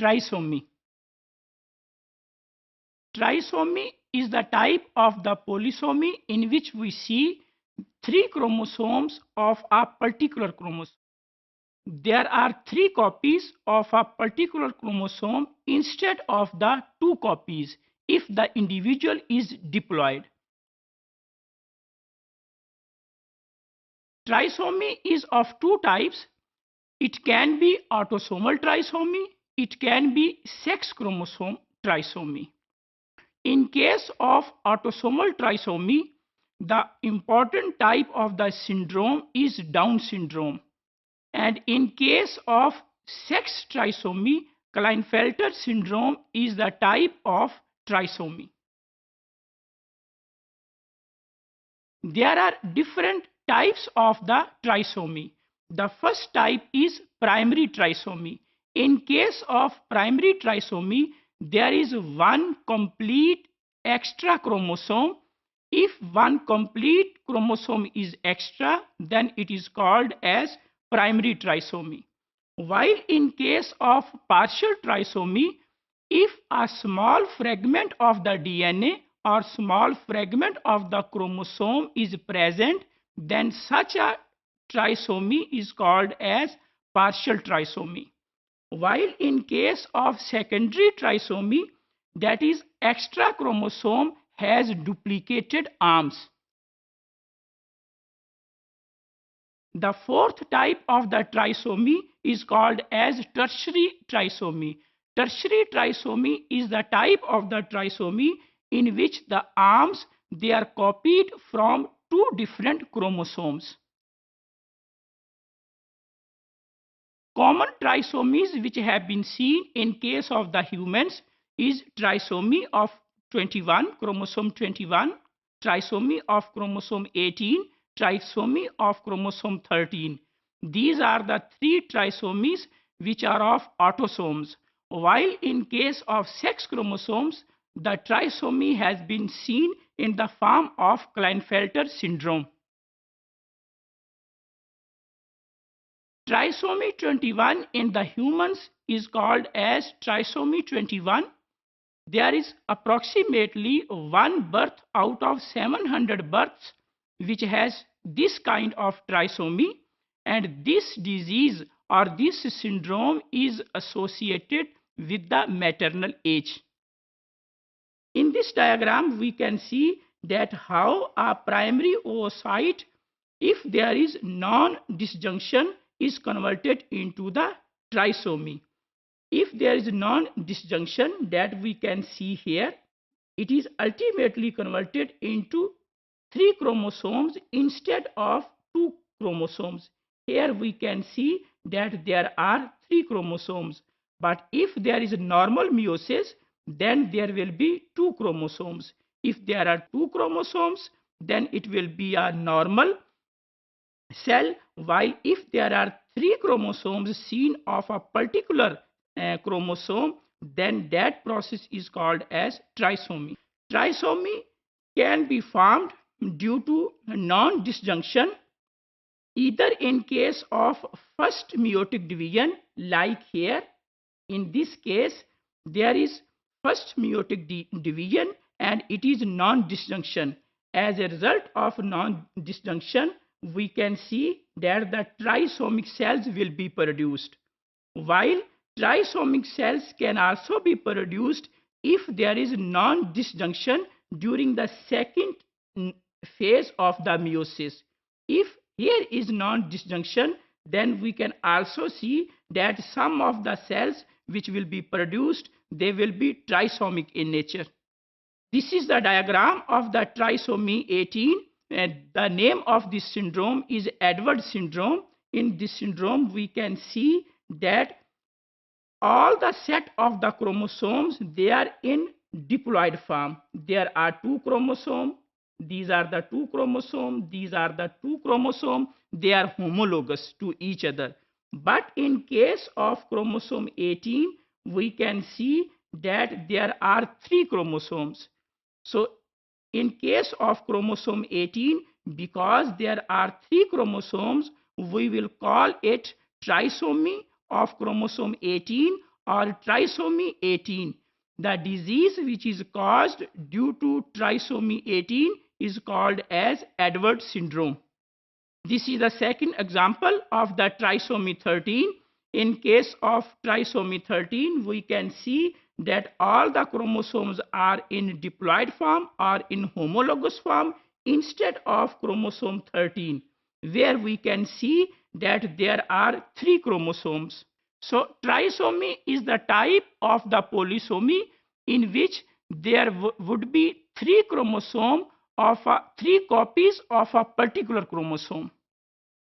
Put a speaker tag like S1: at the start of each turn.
S1: trisomy. Trisomy is the type of the polysomy in which we see 3 chromosomes of a particular chromosome. There are 3 copies of a particular chromosome instead of the 2 copies if the individual is diploid. Trisomy is of 2 types. It can be autosomal trisomy, it can be sex chromosome trisomy. In case of autosomal trisomy, the important type of the syndrome is Down syndrome. And in case of sex trisomy, Klinefelter syndrome is the type of trisomy. There are different types of the trisomy. The first type is primary trisomy. In case of primary trisomy, there is one complete extra chromosome. If one complete chromosome is extra, then it is called as primary trisomy. While in case of partial trisomy, if a small fragment of the DNA or small fragment of the chromosome is present, then such a trisomy is called as partial trisomy. While in case of secondary trisomy, that is extra chromosome has duplicated arms. The fourth type of the trisomy is called as tertiary trisomy. Tertiary trisomy is the type of the trisomy in which the arms they are copied from 2 different chromosomes. Common trisomies which have been seen in case of the humans is trisomy of 21, chromosome 21, trisomy of chromosome 18, trisomy of chromosome 13. These are the 3 trisomies which are of autosomes. While in case of sex chromosomes, the trisomy has been seen in the form of Klinefelter syndrome. Trisomy 21 in the humans is called as trisomy 21. There is approximately 1 birth out of 700 births which has this kind of trisomy, and this disease or this syndrome is associated with the maternal age. In this diagram, we can see that how a primary oocyte, if there is non-disjunction, is converted into the trisomy. If there is non-disjunction, that we can see here, it is ultimately converted into 3 chromosomes instead of 2 chromosomes. Here we can see that there are 3 chromosomes. But if there is normal meiosis, then there will be 2 chromosomes. If there are 2 chromosomes, then it will be a normal cell, while if there are 3 chromosomes seen of a particular chromosome, then that process is called as trisomy. Trisomy can be formed due to non-disjunction, either in case of first meiotic division, like here. In this case, there is first meiotic division and it is non-disjunction. As a result of non-disjunction, we can see that the trisomic cells will be produced. While trisomic cells can also be produced if there is non-disjunction during the second phase of the meiosis. If here is non-disjunction, then we can also see that some of the cells which will be produced, they will be trisomic in nature. This is the diagram of the trisomy 18, and the name of this syndrome is Edwards syndrome. In this syndrome, we can see that all the set of the chromosomes, they are in diploid form. There are 2 chromosomes. These are the 2 chromosomes. These are the 2 chromosomes. They are homologous to each other. But in case of chromosome 18, we can see that there are 3 chromosomes. So in case of chromosome 18, because there are 3 chromosomes, we will call it trisomy of chromosome 18 or trisomy 18. The disease which is caused due to trisomy 18 is called as Edwards syndrome. This is the second example of the trisomy 13. In case of trisomy 13, we can see that all the chromosomes are in diploid form or in homologous form instead of chromosome 13, where we can see that there are 3 chromosomes. So trisomy is the type of the polysomy in which there would be 3 chromosomes of 3 copies of a particular chromosome.